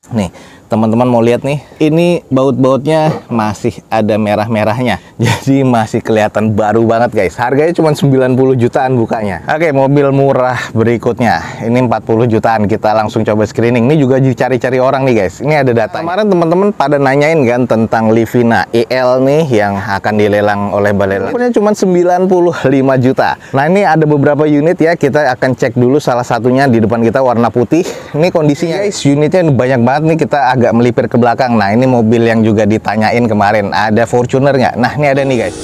Nih, teman-teman mau lihat nih, ini baut-bautnya masih ada merah-merahnya. Jadi masih kelihatan baru banget guys. Harganya cuma 90 jutaan bukanya. Oke, mobil murah berikutnya. Ini 40 jutaan. Kita langsung coba screening. Ini juga dicari-cari orang nih guys. Ini ada data. Kemarin teman-teman pada nanyain kan tentang Livina EL nih yang akan dilelang oleh Balai Lelang. Punya cuma 95 juta. Nah, ini ada beberapa unit ya. Kita akan cek dulu salah satunya di depan kita warna putih. Ini kondisinya guys, unitnya banyak banget nih. Kita agak melipir ke belakang. Nah, ini mobil yang juga ditanyain kemarin, ada Fortuner nggak? Nah, ini ada nih guys.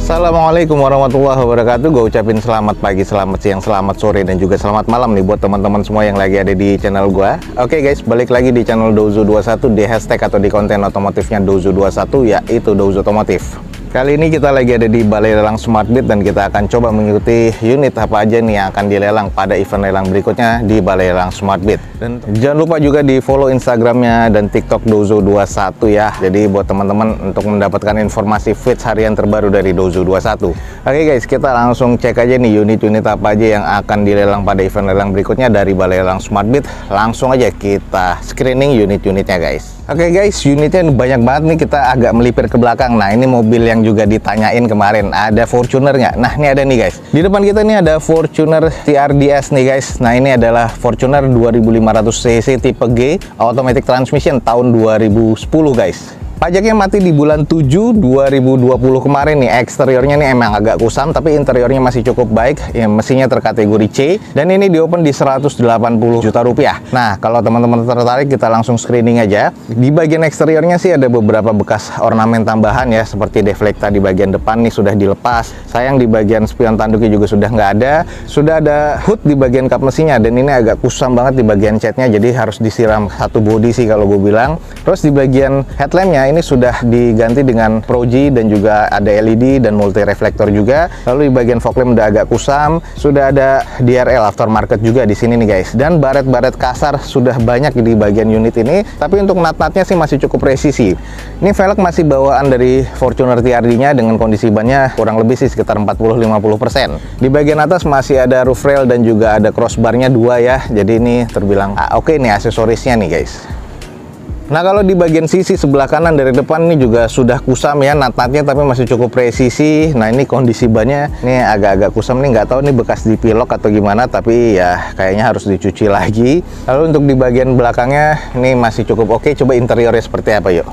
Assalamualaikum warahmatullahi wabarakatuh. Gue ucapin selamat pagi, selamat siang, selamat sore, dan juga selamat malam nih buat teman-teman semua yang lagi ada di channel gue. Oke guys, balik lagi di channel Douzo21, di hashtag atau di konten otomotifnya Douzo21, yaitu Douzo Otomotif. Kali ini kita lagi ada di Balai Lelang SmartBeat dan kita akan coba mengikuti unit apa aja nih yang akan dilelang pada event lelang berikutnya di Balai Lelang SmartBeat. Dan jangan lupa juga di follow Instagramnya dan TikTok Douzo21 ya. Jadi buat teman-teman untuk mendapatkan informasi feeds harian terbaru dari Douzo21. Oke guys, kita langsung cek aja nih unit-unit apa aja yang akan dilelang pada event lelang berikutnya dari Balai Lelang SmartBeat. Langsung aja kita screening unit-unitnya guys. Oke guys, unitnya banyak banget nih, kita agak melipir ke belakang. Nah, ini mobil yang juga ditanyain kemarin, ada Fortuner nggak? Nah, ini ada nih guys. Di depan kita nih ada Fortuner TRDS nih guys. Nah, ini adalah Fortuner 2500 cc tipe G, automatic transmission tahun 2010 guys. Pajaknya mati di bulan 7 2020 kemarin nih. Eksteriornya nih emang agak kusam, tapi interiornya masih cukup baik ya, mesinnya terkategori C, dan ini di open di 180 juta rupiah. Nah, kalau teman-teman tertarik kita langsung screening aja. Di bagian eksteriornya sih ada beberapa bekas ornamen tambahan ya, seperti deflekta di bagian depan nih sudah dilepas. Sayang di bagian spion tanduknya juga sudah nggak ada. Sudah ada hood di bagian kap mesinnya, dan ini agak kusam banget di bagian catnya, jadi harus disiram satu body sih kalau gue bilang. Terus di bagian headlampnya ini sudah diganti dengan Pro-G dan juga ada LED dan multi reflektor juga. Lalu di bagian fog lamp udah agak kusam, sudah ada DRL aftermarket juga di sini nih guys. Dan baret-baret kasar sudah banyak di bagian unit ini, tapi untuk nat-natnya sih masih cukup presisi. Ini velg masih bawaan dari Fortuner TRD-nya dengan kondisi bannya kurang lebih sih sekitar 40-50%. Di bagian atas masih ada roof rail dan juga ada crossbarnya 2 ya. Jadi ini terbilang oke nih aksesorisnya nih guys. Nah, kalau di bagian sisi sebelah kanan dari depan ini juga sudah kusam ya nat-natnya, tapi masih cukup presisi. Nah, ini kondisi bannya ini agak-agak kusam nih, nggak tahu nih bekas dipilok atau gimana, tapi ya kayaknya harus dicuci lagi. Lalu untuk di bagian belakangnya ini masih cukup oke. Coba interiornya seperti apa yuk.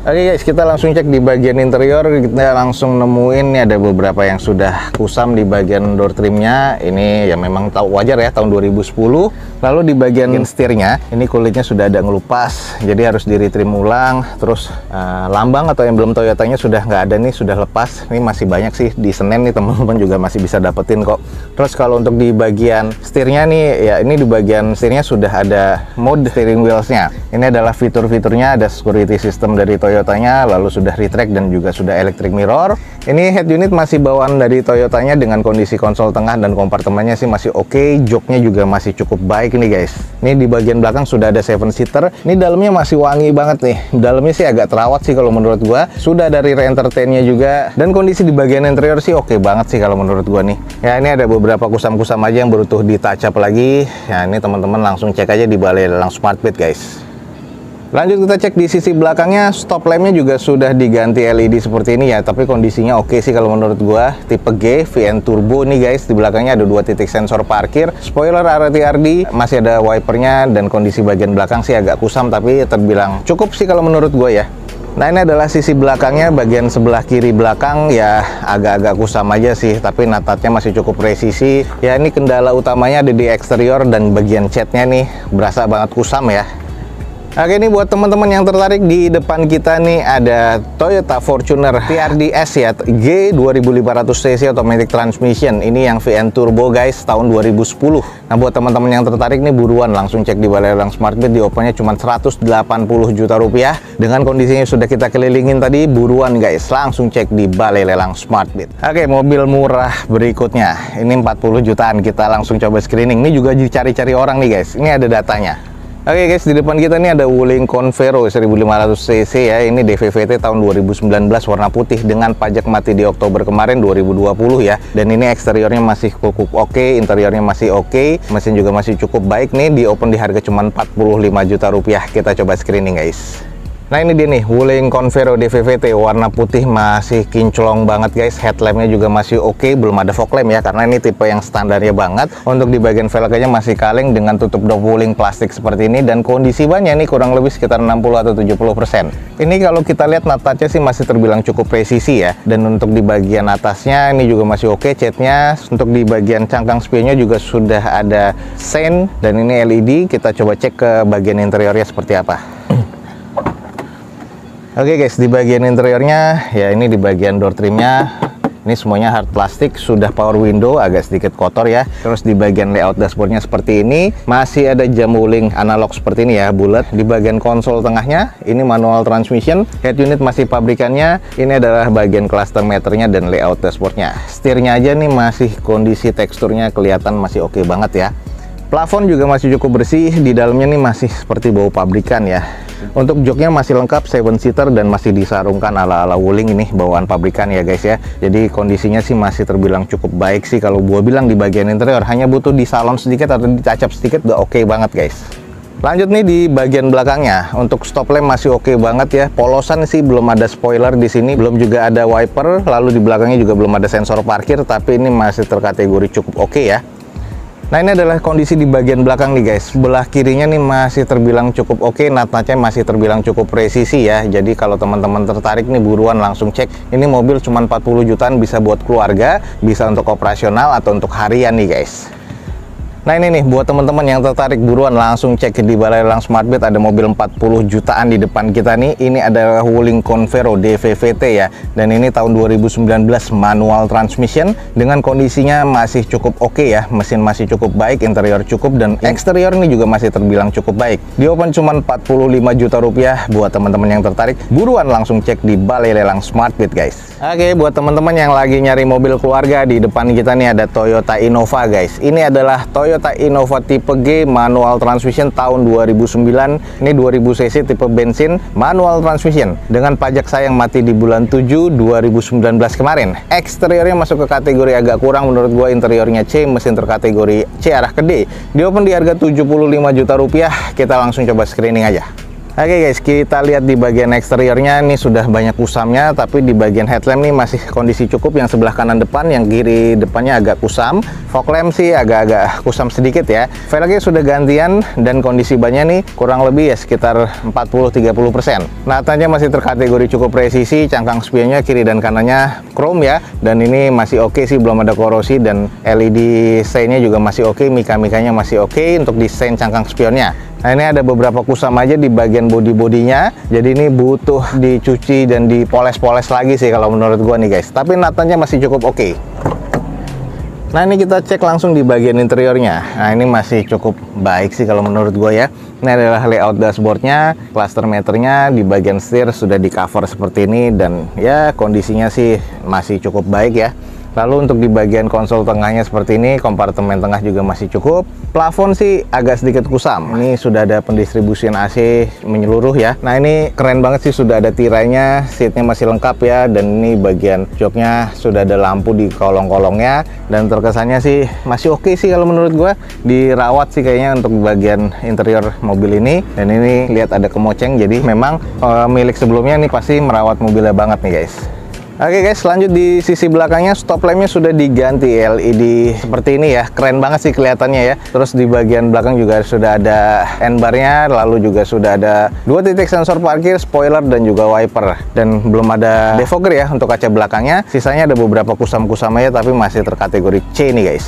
Oke guys, kita langsung cek di bagian interior. Kita langsung nemuin nih ada beberapa yang sudah kusam di bagian door trimnya. Ini ya memang wajar ya, tahun 2010. Lalu di bagian setirnya ini kulitnya sudah ada ngelupas, jadi harus di retrim ulang. Terus lambang atau emblem Toyotanya sudah nggak ada nih, sudah lepas. Ini masih banyak sih di Senen nih, teman-teman juga masih bisa dapetin kok. Terus kalau untuk di bagian setirnya nih ya, ini di bagian setirnya sudah ada mode steering wheelsnya. Ini adalah fitur-fiturnya, ada security system dari Toyotanya, lalu sudah retract dan juga sudah electric mirror. Ini head unit masih bawaan dari Toyotanya dengan kondisi konsol tengah dan kompartemennya sih masih oke. Joknya juga masih cukup baik nih guys. Ini di bagian belakang sudah ada 7 seater. Ini dalamnya masih wangi banget nih. Dalamnya sih agak terawat sih kalau menurut gua. Sudah ada rear entertainnya juga, dan kondisi di bagian interior sih oke banget sih kalau menurut gua nih. Ya, ini ada beberapa kusam-kusam aja yang butuh di touch up lagi. Ya, ini teman-teman langsung cek aja di Balai Lelang SmartBeat guys. Lanjut kita cek di sisi belakangnya, stop lampnya juga sudah diganti LED seperti ini ya, tapi kondisinya oke sih kalau menurut gua. Tipe G, VN Turbo nih guys. Di belakangnya ada 2 titik sensor parkir, spoiler RTRD, masih ada wipernya, dan kondisi bagian belakang sih agak kusam, tapi terbilang cukup sih kalau menurut gua ya. Nah, ini adalah sisi belakangnya, bagian sebelah kiri belakang ya agak-agak kusam aja sih, tapi nat-natnya masih cukup presisi. Ya, ini kendala utamanya ada di eksterior dan bagian catnya nih berasa banget kusam ya. Oke, ini buat teman-teman yang tertarik, di depan kita nih ada Toyota Fortuner TRD-S ya, G 2500 cc automatic transmission. Ini yang VN Turbo guys, tahun 2010. Nah, buat teman-teman yang tertarik nih buruan langsung cek di Balai Lelang SmartBeat. Di opennya cuma 180 juta rupiah. Dengan kondisinya sudah kita kelilingin tadi, buruan guys, langsung cek di Balai Lelang SmartBeat. Oke, mobil murah berikutnya. Ini 40 jutaan. Kita langsung coba screening. Ini juga dicari-cari orang nih guys. Ini ada datanya. Oke guys, di depan kita nih ada Wuling Convero 1500 cc ya. Ini DVVT tahun 2019 warna putih dengan pajak mati di Oktober kemarin 2020 ya. Dan ini eksteriornya masih cukup oke, interiornya masih oke, mesin juga masih cukup baik nih. Di open di harga cuma 45 juta rupiah. Kita coba screening guys. Nah ini dia nih, Wuling Convero DVVT warna putih, masih kinclong banget guys. Headlampnya juga masih oke, belum ada fog lamp ya, karena ini tipe yang standarnya banget. Untuk di bagian velgnya masih kaleng dengan tutup dop wuling plastik seperti ini. Dan kondisi bannya ini kurang lebih sekitar 60 atau 70%. Ini kalau kita lihat natanya sih masih terbilang cukup presisi ya. Dan untuk di bagian atasnya ini juga masih oke catnya. Untuk di bagian cangkang spionnya juga sudah ada sein. Dan ini LED, kita coba cek ke bagian interiornya seperti apa. Oke guys, di bagian interiornya ya, ini di bagian door trimnya ini semuanya hard plastik, sudah power window, agak sedikit kotor ya. Terus di bagian layout dashboardnya seperti ini, masih ada jam wuling analog seperti ini ya, bulat. Di bagian konsol tengahnya ini manual transmission, head unit masih pabrikannya. Ini adalah bagian cluster meternya dan layout dashboardnya. Setirnya aja nih masih kondisi teksturnya kelihatan masih oke banget ya. Plafon juga masih cukup bersih, di dalamnya nih masih seperti bau pabrikan ya. Untuk joknya masih lengkap 7-seater dan masih disarungkan ala-ala Wuling ini, bawaan pabrikan ya guys ya. Jadi kondisinya sih masih terbilang cukup baik sih kalau gua bilang di bagian interior. Hanya butuh disalon sedikit atau dicacap sedikit udah oke banget guys. Lanjut nih di bagian belakangnya. Untuk stop lamp masih oke banget ya. Polosan sih belum ada spoiler di sini, belum juga ada wiper, lalu di belakangnya juga belum ada sensor parkir, tapi ini masih terkategori cukup oke ya. Nah ini adalah kondisi di bagian belakang nih guys. Sebelah kirinya nih masih terbilang cukup oke, nat-natnya masih terbilang cukup presisi ya. Jadi kalau teman-teman tertarik nih buruan langsung cek. Ini mobil cuma 40 jutaan, bisa buat keluarga, bisa untuk operasional atau untuk harian nih guys. Nah ini nih, buat teman-teman yang tertarik buruan langsung cek di Balai Lelang Smartbed, ada mobil 40 jutaan di depan kita nih. Ini adalah Wuling Convero DVVT ya. Dan ini tahun 2019 manual transmission dengan kondisinya masih cukup oke ya. Mesin masih cukup baik, interior cukup, dan eksterior ini juga masih terbilang cukup baik. Di open cuma 45 juta rupiah. Buat teman-teman yang tertarik buruan langsung cek di Balai Lelang Smartbed guys. Oke, buat teman-teman yang lagi nyari mobil keluarga, di depan kita nih ada Toyota Innova guys. Ini adalah Toyota Innova tipe G manual transmission tahun 2009. Ini 2000 cc tipe bensin manual transmission dengan pajak sayang mati di bulan 7 2019 kemarin. Eksteriornya masuk ke kategori agak kurang menurut gua, interiornya C, mesin terkategori C arah ke D. Di open di harga 75 juta rupiah. Kita langsung coba screening aja. Oke guys, kita lihat di bagian eksteriornya ini sudah banyak kusamnya, tapi di bagian headlamp nih masih kondisi cukup. Yang sebelah kanan depan, yang kiri depannya agak kusam. Fog lamp sih agak-agak kusam sedikit ya. Velgnya sudah gantian dan kondisi bannya nih kurang lebih ya sekitar 40-30%. Natanya masih terkategori cukup presisi, cangkang spionnya kiri dan kanannya chrome ya. Dan ini masih oke sih, belum ada korosi, dan LED stay-nya juga masih oke, mika-mikanya masih oke untuk desain cangkang spionnya. Nah ini ada beberapa kusam aja di bagian bodi-bodinya, jadi ini butuh dicuci dan dipoles-poles lagi sih kalau menurut gua nih guys. Tapi natanya masih cukup oke. Nah ini kita cek langsung di bagian interiornya. Nah ini masih cukup baik sih kalau menurut gua ya. Ini adalah layout dashboardnya, cluster meternya, di bagian setir sudah di cover seperti ini, dan ya kondisinya sih masih cukup baik ya. Lalu untuk di bagian konsol tengahnya seperti ini, kompartemen tengah juga masih cukup. Plafon sih agak sedikit kusam. Ini sudah ada pendistribusian AC menyeluruh ya. Nah ini keren banget sih, sudah ada tirainya, seatnya masih lengkap ya. Dan ini bagian joknya sudah ada lampu di kolong-kolongnya. Dan terkesannya sih masih oke sih kalau menurut gua. Dirawat sih kayaknya untuk bagian interior mobil ini. Dan ini lihat ada kemoceng, jadi memang milik sebelumnya nih pasti merawat mobilnya banget nih guys. Oke guys, lanjut di sisi belakangnya, stop lampnya sudah diganti LED seperti ini ya. Keren banget sih kelihatannya ya. Terus di bagian belakang juga sudah ada handbarnya, lalu juga sudah ada 2 titik sensor parkir, spoiler, dan juga wiper. Dan belum ada defogger ya untuk kaca belakangnya. Sisanya ada beberapa kusam-kusam aja, tapi masih terkategori C nih guys.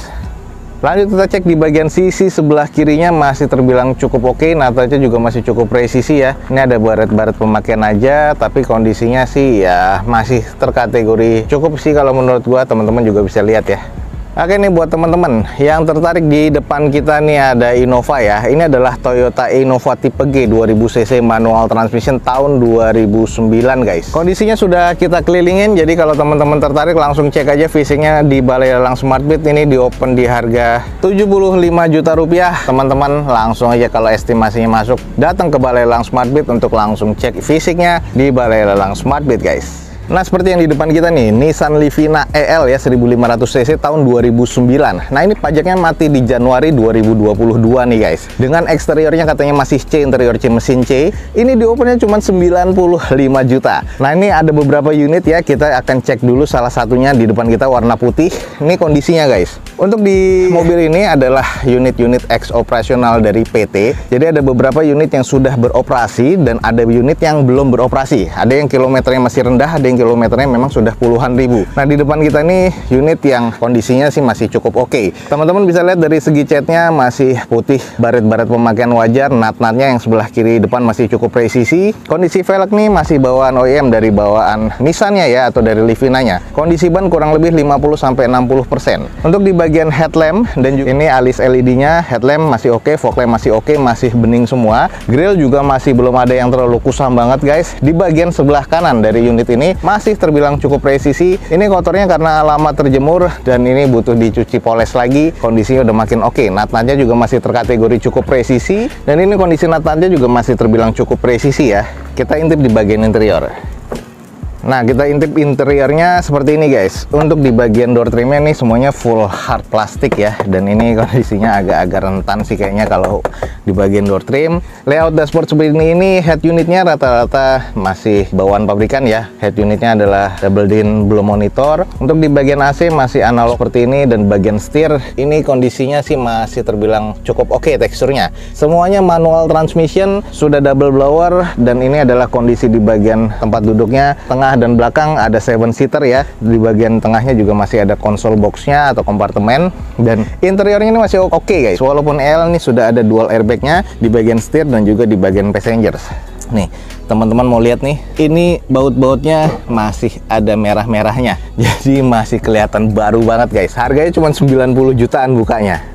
Lanjut kita cek di bagian sisi sebelah kirinya, masih terbilang cukup oke. Natanya juga masih cukup presisi ya. Ini ada baret-baret pemakaian aja, tapi kondisinya sih ya masih terkategori cukup sih kalau menurut gua. Teman-teman juga bisa lihat ya. Oke nih buat teman-teman yang tertarik, di depan kita nih ada Innova ya. Ini adalah Toyota Innova tipe G 2000 cc manual transmission tahun 2009 guys. Kondisinya sudah kita kelilingin, jadi kalau teman-teman tertarik langsung cek aja fisiknya di Balai Lelang Smartbeat. Ini di open di harga 75 juta rupiah. Teman-teman langsung aja kalau estimasinya masuk, datang ke Balai Lelang Smartbeat untuk langsung cek fisiknya di Balai Lelang Smartbeat guys. Nah, seperti yang di depan kita nih, Nissan Livina EL ya, 1500 cc tahun 2009. Nah, ini pajaknya mati di Januari 2022 nih guys. Dengan eksteriornya katanya masih C, interior C, mesin C. Ini di opennya cuma 95 juta. Nah, ini ada beberapa unit ya, kita akan cek dulu salah satunya di depan kita warna putih. Ini kondisinya guys. Untuk di mobil ini adalah unit-unit ex operasional dari PT. Jadi ada beberapa unit yang sudah beroperasi dan ada unit yang belum beroperasi. Ada yang kilometernya masih rendah, ada yang kilometernya memang sudah puluhan ribu. Nah, di depan kita nih unit yang kondisinya sih masih cukup oke. Teman-teman bisa lihat dari segi catnya masih putih, baret-baret pemakaian wajar. Nat-natnya yang sebelah kiri depan masih cukup presisi. Kondisi velg nih masih bawaan OEM dari bawaan Nissan-nya ya, atau dari Livina-nya. Kondisi ban kurang lebih 50-60%. Untuk di bagian headlamp dan juga ini alis LED-nya, headlamp masih oke, fog lamp masih oke, masih bening semua. Grill juga masih belum ada yang terlalu kusam banget guys. Di bagian sebelah kanan dari unit ini masih terbilang cukup presisi. Ini kotornya karena lama terjemur dan ini butuh dicuci poles lagi. Kondisinya udah makin oke. Nat-natnya juga masih terkategori cukup presisi dan ini kondisi nat-natnya juga masih terbilang cukup presisi ya. Kita intip di bagian interior. Nah, kita intip interiornya seperti ini guys. Untuk di bagian door trimnya nih semuanya full hard plastik ya. Dan ini kondisinya agak-agak rentan sih kayaknya kalau di bagian door trim. Layout dashboard seperti ini, head unitnya rata-rata masih bawaan pabrikan ya. Head unitnya adalah double din blow monitor. Untuk di bagian AC masih analog seperti ini, dan bagian setir ini kondisinya sih masih terbilang cukup oke teksturnya. Semuanya manual transmission, sudah double blower, dan ini adalah kondisi di bagian tempat duduknya. Tengah dan belakang ada 7-seater ya. Di bagian tengahnya juga masih ada konsol boxnya atau kompartemen, dan interiornya ini masih oke guys. Walaupun L ini sudah ada dual airbagnya di bagian setir dan juga di bagian passengers. Nih teman-teman mau lihat nih, ini baut-bautnya masih ada merah-merahnya, jadi masih kelihatan baru banget guys. Harganya cuma 90 jutaan bukanya.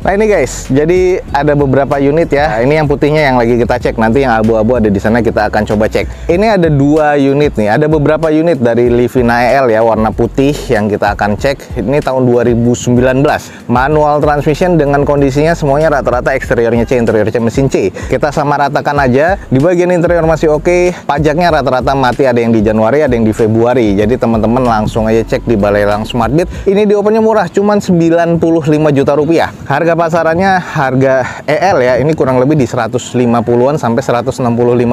Nah ini guys, jadi ada beberapa unit ya. Nah, ini yang putihnya yang lagi kita cek. Nanti yang abu-abu ada di sana, kita akan coba cek. Ini ada 2 unit nih. Ada beberapa unit dari Livina EL ya, warna putih yang kita akan cek. Ini tahun 2019. Manual transmission dengan kondisinya semuanya rata-rata eksteriornya C, interior C, mesin C. Kita sama ratakan aja. Di bagian interior masih oke. Pajaknya rata-rata mati, ada yang di Januari, ada yang di Februari. Jadi teman-teman langsung aja cek di Balai Lelang Smartbeat. Ini di opennya murah, cuman 95 juta rupiah. Harga pasarannya harga EL ya, ini kurang lebih di 150-an sampai 165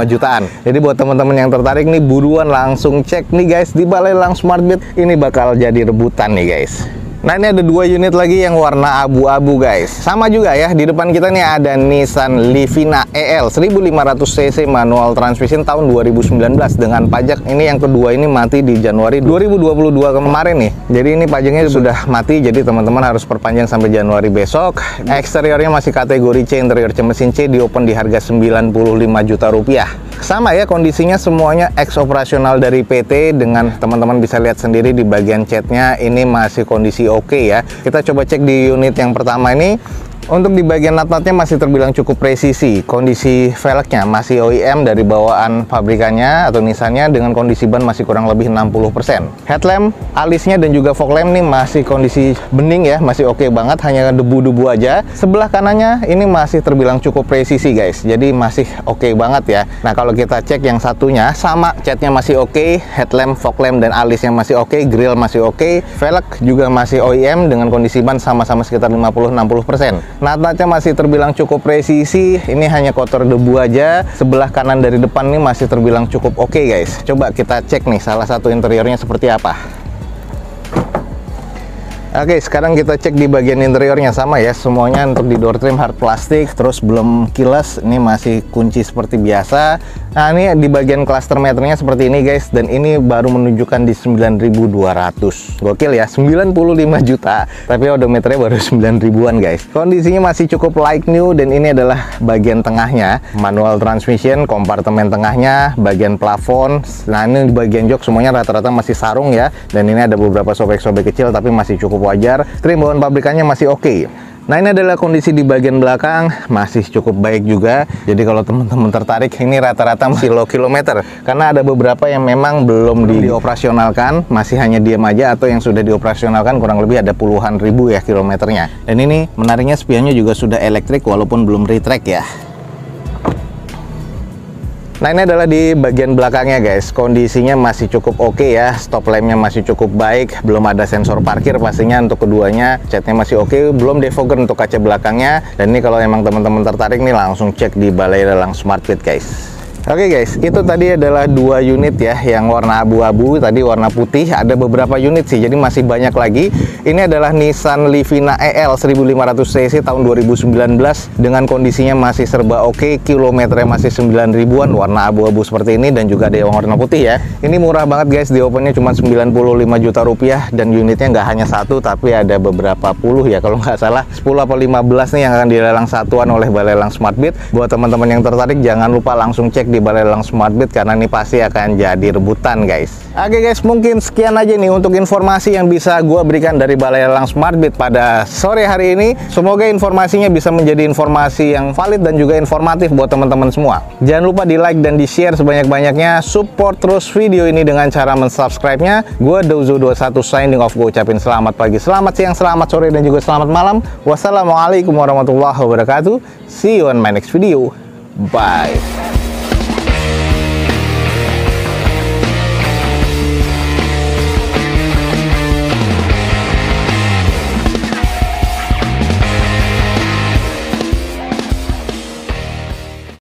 jutaan. Jadi buat teman-teman yang tertarik nih, buruan langsung cek nih guys di Balai Lelang Smartbeat. Ini bakal jadi rebutan nih guys. Nah ini ada 2 unit lagi yang warna abu-abu guys. Sama juga ya, di depan kita nih ada Nissan Livina EL 1500 cc manual transmission tahun 2019 dengan pajak. Ini yang kedua ini mati di Januari 2022 kemarin nih. Jadi ini pajaknya sudah mati, jadi teman-teman harus perpanjang sampai Januari besok. Eksteriornya masih kategori C, interior C, mesin C, di open di harga 95 juta rupiah. Sama ya, kondisinya semuanya ex operasional dari PT, dengan teman-teman bisa lihat sendiri di bagian catnya ini masih kondisi oke ya. Kita coba cek di unit yang pertama ini. Untuk di bagian nat-natnya masih terbilang cukup presisi. Kondisi velgnya masih OEM dari bawaan pabrikannya atau Nissan-nya, dengan kondisi ban masih kurang lebih 60%. Headlamp, alisnya dan juga fog lamp nih masih kondisi bening ya, masih oke banget, hanya debu-debu aja. Sebelah kanannya ini masih terbilang cukup presisi guys, jadi masih oke banget ya. Nah kalau kita cek yang satunya, sama catnya masih oke, headlamp, fog lamp dan alisnya masih oke, grill masih oke, velg juga masih OEM dengan kondisi ban sama-sama sekitar 50-60%. Nat-natnya masih terbilang cukup presisi, ini hanya kotor debu aja. Sebelah kanan dari depan ini masih terbilang cukup oke guys. Coba kita cek nih salah satu interiornya seperti apa. Oke, sekarang kita cek di bagian interiornya. Sama ya, semuanya untuk di door trim hard plastik, terus belum kilas, ini masih kunci seperti biasa. Nah, ini di bagian cluster meternya seperti ini guys, dan ini baru menunjukkan di 9.200. Gokil ya, 95 juta, tapi odometernya baru 9.000-an guys. Kondisinya masih cukup like new, dan ini adalah bagian tengahnya, manual transmission, kompartemen tengahnya, bagian plafon. Nah, ini di bagian jok semuanya rata-rata masih sarung ya, dan ini ada beberapa sobek-sobek kecil tapi masih cukup wajar. Trim bawaan pabrikannya masih oke. Nah, ini adalah kondisi di bagian belakang, masih cukup baik juga. Jadi kalau teman-teman tertarik, ini rata-rata masih low kilometer, karena ada beberapa yang memang belum dioperasionalkan, masih hanya diam aja, atau yang sudah dioperasionalkan kurang lebih ada puluhan ribu ya kilometernya. Dan ini menariknya, spionnya juga sudah elektrik walaupun belum retract ya. Nah, ini adalah di bagian belakangnya guys, kondisinya masih cukup oke ya, stop lampnya masih cukup baik, belum ada sensor parkir pastinya untuk keduanya, catnya masih oke, belum defogger untuk kaca belakangnya. Dan ini kalau emang teman-teman tertarik nih, langsung cek di Balai Lelang SmartFit guys. Oke guys, itu tadi adalah 2 unit ya, yang warna abu-abu, tadi warna putih. Ada beberapa unit sih, jadi masih banyak lagi. Ini adalah Nissan Livina EL 1500 cc tahun 2019 dengan kondisinya masih serba oke, kilometernya masih 9.000-an, warna abu-abu seperti ini, dan juga ada yang warna putih ya. Ini murah banget guys, di opennya cuma 95 juta rupiah, dan unitnya nggak hanya satu, tapi ada beberapa puluh ya, kalau nggak salah 10 atau 15 nih yang akan dilelang satuan oleh Balai Lelang SmartFit. Buat teman-teman yang tertarik, jangan lupa langsung cek di Balai Lelang SmartFit, karena ini pasti akan jadi rebutan guys. Oke guys, mungkin sekian aja nih untuk informasi yang bisa gue berikan dari Balai Lelang SmartFit pada sore hari ini. Semoga informasinya bisa menjadi informasi yang valid dan juga informatif buat teman-teman semua. Jangan lupa di like dan di share sebanyak-banyaknya. Support terus video ini dengan cara mensubscribe-nya. Gue Dozo21 signing off. Gue ucapin selamat pagi, selamat siang, selamat sore, dan juga selamat malam. Wassalamualaikum warahmatullahi wabarakatuh. See you on my next video. Bye.